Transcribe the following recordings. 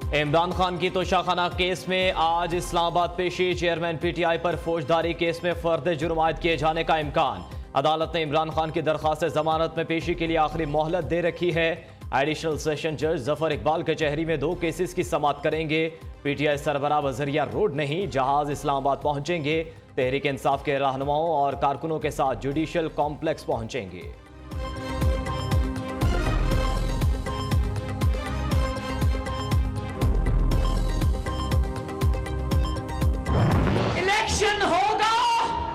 इमरान खान की तोशाखाना केस में आज इस्लामाबाद पेशी। चेयरमैन पीटीआई पर फौजदारी केस में फर्द जुर्म आयद किए जाने का इम्कान। अदालत ने इमरान खान की दरख्वास्त जमानत में पेशी के लिए आखिरी मोहलत दे रखी है। एडिशनल सेशन जज जफर इकबाल कचहरी में 2 केसेस की समाअत करेंगे। पीटीआई सरबराह बजरिया रोड नहीं, जहाज इस्लामाबाद पहुंचेंगे। तहरीक इंसाफ के रहनुमाओं और कारकुनों के साथ जुडिशियल कॉम्प्लेक्स पहुंचेंगे। इलेक्शन होगा,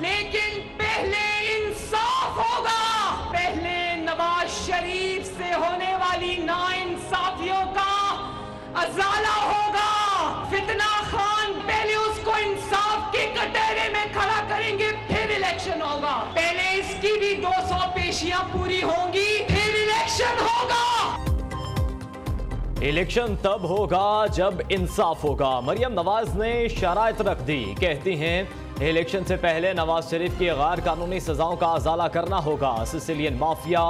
लेकिन पहले इंसाफ होगा। पहले नवाज शरीफ से होने वाली नाइंसाफियों का अजाला होगा। फितना खान पहले उसको इंसाफ के कटहरे में खड़ा करेंगे, फिर इलेक्शन होगा। पहले इसकी भी 200 पेशियां पूरी होंगी, फिर इलेक्शन होगा। इलेक्शन तब होगा जब इंसाफ होगा। मरियम नवाज ने शराइत रख दी। कहती हैं इलेक्शन से पहले नवाज शरीफ की गैर कानूनी सजाओं का अजाला करना होगा। सिसिलियन माफिया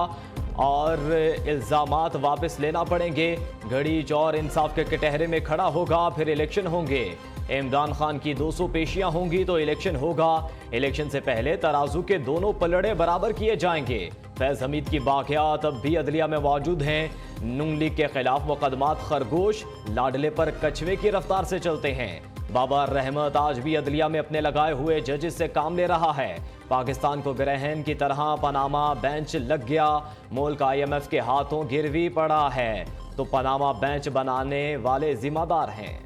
और इल्जामात वापस लेना पड़ेंगे। घड़ी चौर इंसाफ के कटहरे में खड़ा होगा, फिर इलेक्शन होंगे। इमरान खान की 200 पेशियां होंगी तो इलेक्शन होगा। इलेक्शन से पहले तराजू के दोनों पलड़े बराबर किए जाएंगे। फैज हमीद की बाक़ियात अब भी अदलिया में मौजूद हैं। नून लीग के खिलाफ मुकदमात खरगोश लाडले पर कछुए की रफ्तार से चलते हैं। बाबर रहमत आज भी अदलिया में अपने लगाए हुए जजेस से काम ले रहा है। पाकिस्तान को ग्रहण की तरह पनामा बेंच लग गया। मुल्क IMF के हाथों गिरवी पड़ा है तो पनामा बेंच बनाने वाले जिम्मेदार हैं।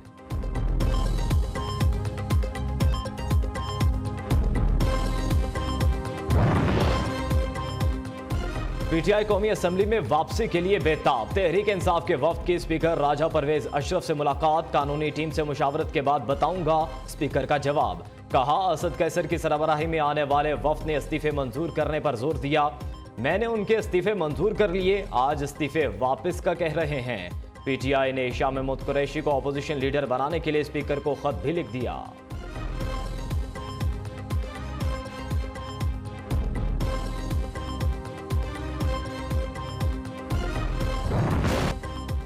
पीटीआई कौमी असेंबली में वापसी के लिए बेताब। तहरीक इंसाफ के वफ्द की स्पीकर राजा परवेज अशरफ से मुलाकात। कानूनी टीम से मुशावरत के बाद बताऊंगा, स्पीकर का जवाब। कहा असद कैसर की सरबराही में आने वाले वफ्द ने इस्तीफे मंजूर करने पर जोर दिया। मैंने उनके इस्तीफे मंजूर कर लिए, आज इस्तीफे वापस का कह रहे हैं। पीटीआई ने शाह महमूद कुरैशी को अपोजिशन लीडर बनाने के लिए स्पीकर को खत भी लिख दिया।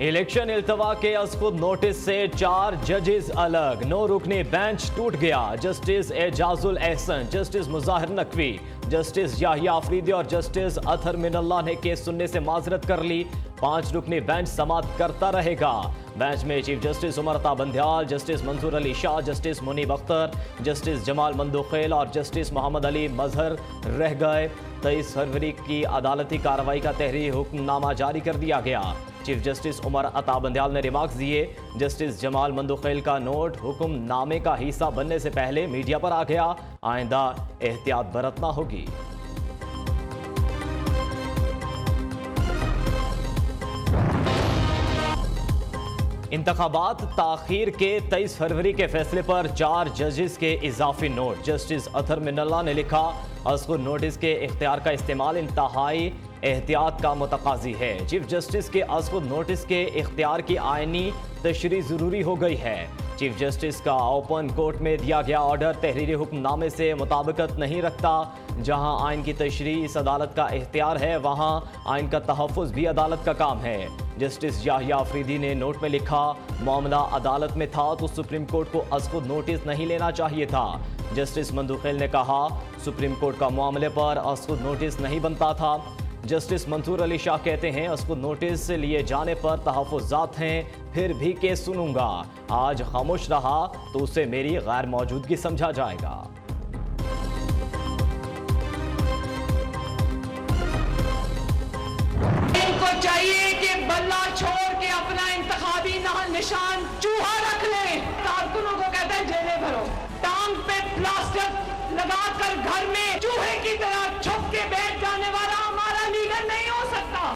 इलेक्शन इल्तवा के अस्कुद नोटिस से 4 जजेस अलग। 9 रुकनी बेंच टूट गया। Justice Ijazul Ahsan, justice Mazahar Naqvi, justice Yahya Afridi और जस्टिस अतहर मिनल्लाह ने केस सुनने से माजरत कर ली। 5 रुकनी बेंच समाअत करता रहेगा। बेंच में chief justice Umar Ata Bandial, justice Mansoor Ali Shah, justice Muneeb Akhtar, justice Jamal Mandokhail और जस्टिस मोहम्मद अली मजहर रह गए। 23 फरवरी की अदालती कार्रवाई का तहरीरी हुक्मनामा जारी कर दिया गया। चीफ जस्टिस उमर अता बंदयाल ने रिमार्क्स दिए। जस्टिस जमाल मंदुखेल का नोट हुक्मनामे का हिस्सा बनने से पहले मीडिया पर आ गया। आइंदा एहतियात बरतना होगी। इंतखाबात ताखीर के 23 फरवरी के फैसले पर 4 जजेस के इजाफी नोट। जस्टिस अतहर मिनल्लाह ने लिखा, अस्कुर नोटिस के इख्तियार का इस्तेमाल इंतहाई एहतियात का मुतकाजी है। चीफ जस्टिस के अस्कुर नोटिस के इख्तियार की आईनी तशरीह जरूरी हो गई है। चीफ जस्टिस का ओपन कोर्ट में दिया गया ऑर्डर तहरीरी हुक्मनामे से मुताबिकत नहीं रखता। जहां आइन की तशरीह इस अदालत का इख्तियार है, वहां आइन का तहफ़्फ़ुज़ भी अदालत का काम है। जस्टिस याहिया अफरीदी ने नोट में लिखा, मामला अदालत में था तो सुप्रीम कोर्ट को अस्कुद नोटिस नहीं लेना चाहिए था। जस्टिस मंदुखेल ने कहा, सुप्रीम कोर्ट का मामले पर अस्कुद नोटिस नहीं बनता था। जस्टिस मंसूर अली शाह कहते हैं, अस्कुद नोटिस लिए जाने पर तहफ़्फ़ुज़ात हैं, फिर भी केस सुनूंगा। आज खामोश रहा तो उसे मेरी गैर मौजूदगी समझा जाएगा। इनको चाहिए कि बल्ला छोड़ के अपना इंतखाबी निशान चूहा रख ले। कारकुनों को कहते हैं जेलें भरो। टांग पे प्लास्टर लगाकर घर में चूहे की तरह छुप के बैठ जाने वाला हमारा लीडर नहीं हो सकता।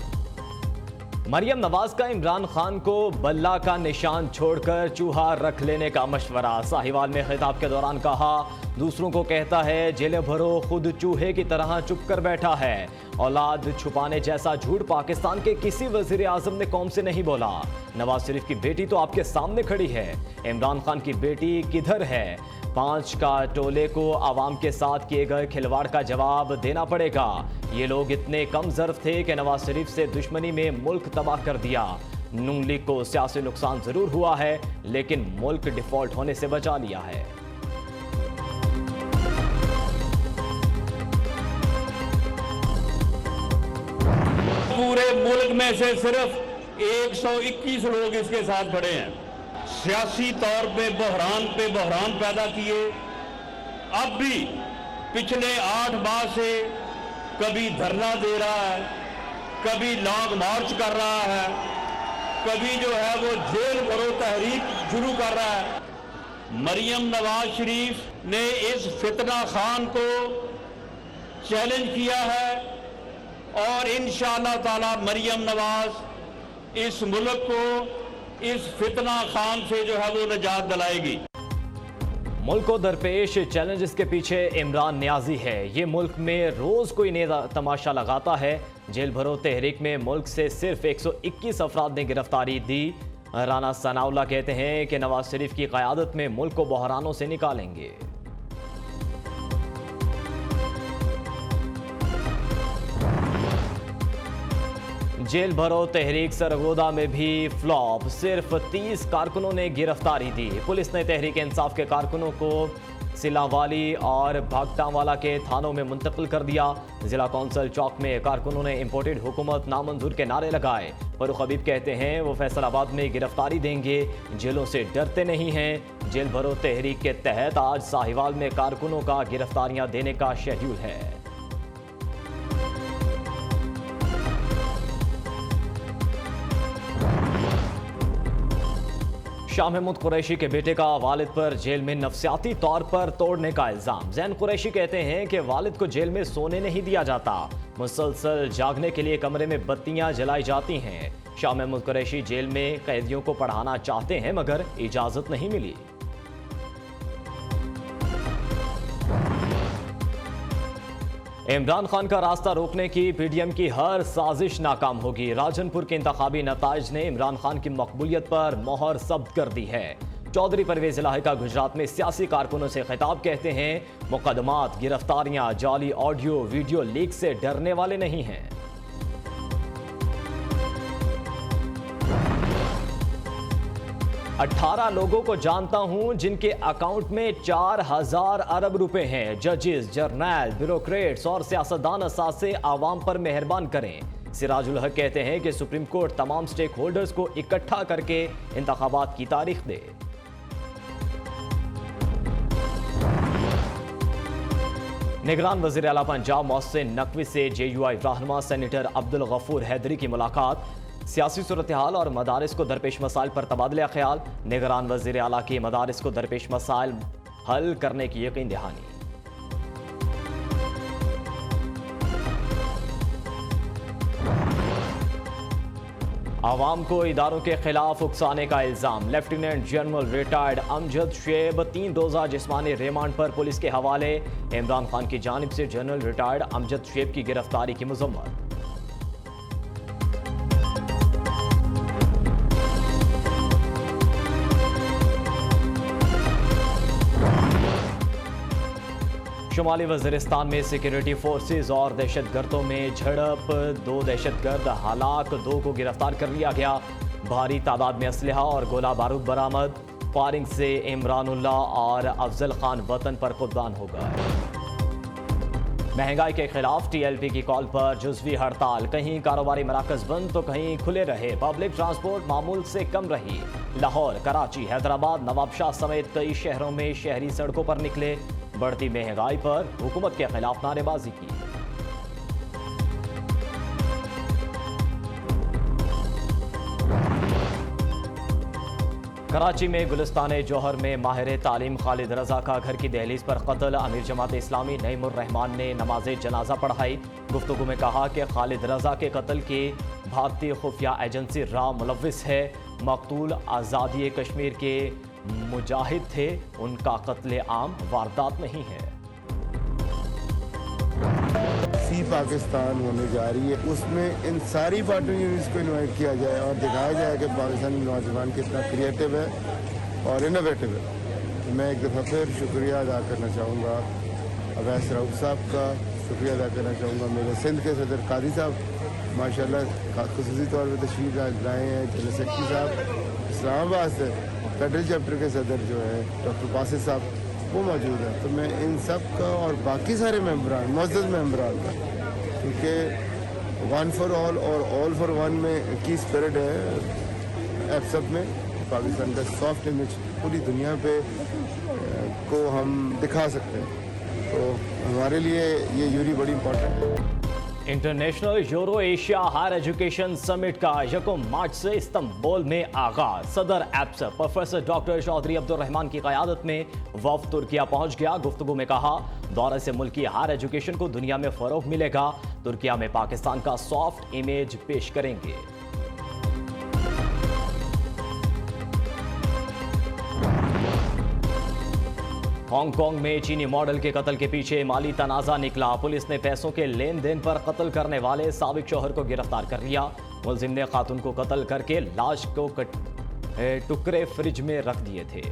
मरियम नवाज का इमरान खान को बल्ला का निशान छोड़कर चूहा रख लेने का मशवरा। साहिवाल में खिताब के दौरान कहा, दूसरों को कहता है जेले भरो, खुद चूहे की तरह चुप कर बैठा है। औलाद छुपाने जैसा झूठ पाकिस्तान के किसी वजीर आजम ने कौम से नहीं बोला। नवाज शरीफ की बेटी तो आपके सामने खड़ी है, इमरान खान की बेटी किधर है? 5 का टोले को आवाम के साथ किए गए खिलवाड़ का जवाब देना पड़ेगा। ये लोग इतने कम ज़र्फ थे कि नवाज शरीफ से दुश्मनी में मुल्क तबाह कर दिया। नून लीग को सियासी नुकसान जरूर हुआ है, लेकिन मुल्क डिफॉल्ट होने से बचा लिया है। पूरे मुल्क में से सिर्फ 121 लोग इसके साथ खड़े हैं। सियासी तौर पे बहरान पैदा किए। अब भी पिछले 8 माह से कभी धरना दे रहा है, कभी लॉन्ग मार्च कर रहा है, कभी जो है वो जेल भरो तहरीक शुरू कर रहा है। मरियम नवाज शरीफ ने इस फितना खान को चैलेंज किया है और इंशाअल्लाह ताला मरियम नवाज इस मुल्क को इस फितना खान से जो है वो निजात दिलाएगी। मुल्क को दरपेश चैलेंजेस के पीछे इमरान नियाजी है। ये मुल्क में रोज कोई नया तमाशा लगाता है। जेल भरो तहरीक में मुल्क से सिर्फ 121 अफराद ने गिरफ्तारी दी। राना सनाउल्लाह कहते हैं कि नवाज शरीफ की क़यादत में मुल्क को बहरानों से निकालेंगे। जेल भरो तहरीक सरगोदा में भी फ्लॉप, सिर्फ 30 कारकुनों ने गिरफ्तारी दी। पुलिस ने तहरीक इंसाफ के कारकुनों को सिलावाली और भागटावाला के थानों में मुंतकिल कर दिया। जिला कौंसल चौक में कारकुनों ने इंपोर्टेड हुकूमत नामंजूर के नारे लगाए। फरूख हबीब कहते हैं वो फैसलाबाद में गिरफ्तारी देंगे, जेलों से डरते नहीं हैं। जेल भरो तहरीक के तहत आज साहिवाल में कारकुनों का गिरफ्तारियां देने का शेड्यूल है। शाह महमूद कुरैशी के बेटे का वालिद पर जेल में नफसियाती तौर पर तोड़ने का इल्जाम। जैन कुरैशी कहते हैं कि वालिद को जेल में सोने नहीं दिया जाता, मुसलसल जागने के लिए कमरे में बत्तियां जलाई जाती हैं। शाह महमूद कुरैशी जेल में कैदियों को पढ़ाना चाहते हैं मगर इजाजत नहीं मिली। इमरान खान का रास्ता रोकने की पीडीएम की हर साजिश नाकाम होगी। राजनपुर के इंतखाबी नताइज ने इमरान खान की मकबूलियत पर मोहर जब्त कर दी है। चौधरी परवेज इलाही का गुजरात में सियासी कारकुनों से खिताब, कहते हैं मुकदमात, गिरफ्तारियां, जाली ऑडियो वीडियो लीक से डरने वाले नहीं हैं। 18 लोगों को जानता हूं जिनके अकाउंट में 4000 अरब रुपए हैं। जजेस, जर्नैल, ब्यूरोक्रेट्स और सियासतदान असासे आवाम पर मेहरबान करें। सिराजुल हक कहते हैं कि सुप्रीम कोर्ट तमाम स्टेक होल्डर्स को इकट्ठा करके इंतखाबात की तारीख दे। निगरान वज़ीर आला पंजाब मोहसिन नकवी से JUI रहनुमा सेनेटर अब्दुल गफूर हैदरी की मुलाकात। सियासी सूरत हाल और मदारिस को दरपेश मसाइल पर तबादला ख्याल। निगरान वज़ीर आला की मदारिस को दरपेश मसाइल हल करने की यकीन दहानी। आवाम को इदारों के खिलाफ उकसाने का इल्जाम। लेफ्टिनेंट जनरल रिटायर्ड अमजद शेब 3 रोज़ा जिस्मानी रिमांड पर पुलिस के हवाले। इमरान खान की जानिब से जनरल रिटायर्ड अमजद शेब की गिरफ्तारी की मजम्मत। शुमाली वज़ीरिस्तान में सिक्योरिटी फोर्सेज और दहशतगर्दों में झड़प, 2 दहशतगर्द हलाक, 2 को गिरफ्तार कर लिया गया। भारी तादाद में असलहा और गोला बारूद बरामद। फायरिंग से इमरानुल्लाह और अफजल खान वतन पर कुर्बान हो गए। महंगाई के खिलाफ TLP की कॉल पर जुज़वी हड़ताल। कहीं कारोबारी मराकज बंद तो कहीं खुले रहे। पब्लिक ट्रांसपोर्ट मामूल से कम रही। लाहौर, कराची, हैदराबाद, नवाबशाह समेत कई शहरों में शहरी सड़कों पर निकले। बढ़ती महंगाई पर हुकूमत के खिलाफ नारेबाजी की। कराची में गुलिस्तान जौहर में माहिर तालीम खालिद रजा का घर की दहलीज पर कत्ल। अमीर जमात इस्लामी नईमुर रहमान ने नमाज जनाजा पढ़ाई। गुफ्तगू में कहा कि खालिद रजा के कत्ल की भारतीय खुफिया एजेंसी रा मुलव्विस है। मकतूल आज़ादी कश्मीर के मुजाहिद थे, उनका कत्ले आम वारदात नहीं है। पाकिस्तान होने जा रही है, उसमें इन सारी पार्टियों यूनिट्स को इन्वाइट किया जाए और दिखाया जाए कि पाकिस्तानी नौजवान कितना क्रिएटिव है और इनोवेटिव है। मैं एक दफ़ा फिर शुक्रिया अदा करना चाहूँगा अवैस रऊफ साहब का, शुक्रिया अदा करना चाहूँगा मेरे सिंध के सदर कादी साहब माशाल्लाह ख़ुसूसी तौर पर तशरीफ़ लाए हैं जनरल सेक्रेटरी साहब इस्लामाबाद से, फेडरल चैप्टर के सदर जो है डॉक्टर बासित साहब वो मौजूद है। तो मैं इन सब का और बाकी सारे मेम्बरान मुअज़्ज़ज़ मेम्बरान का, क्योंकि वन फॉर ऑल और ऑल फॉर वन में की स्पिरिट है एफसप में, पाकिस्तान का सॉफ्ट इमेज पूरी दुनिया पे को हम दिखा सकते हैं। तो हमारे लिए ये यूरी बड़ी इंपॉर्टेंट है। International Euro Asia higher education summit का 1 मार्च से इस्तांबुल में आगाज। सदर एप्सप प्रोफेसर डॉक्टर चौधरी अब्दुल रहमान की क़यादत में वफ़द तुर्किया पहुंच गया। गुफ्तगू में कहा, दौरे से मुल्की हायर एजुकेशन को दुनिया में फ़रोग़ मिलेगा। तुर्किया में पाकिस्तान का सॉफ्ट इमेज पेश करेंगे। हांगकांग में चीनी मॉडल के कत्ल के पीछे माली तनाज़ा निकला। पुलिस ने पैसों के लेन देन पर कत्ल करने वाले साबिक शौहर को गिरफ्तार कर लिया। मुलजिम ने खातून को कत्ल करके लाश को टुकड़े फ्रिज में रख दिए थे।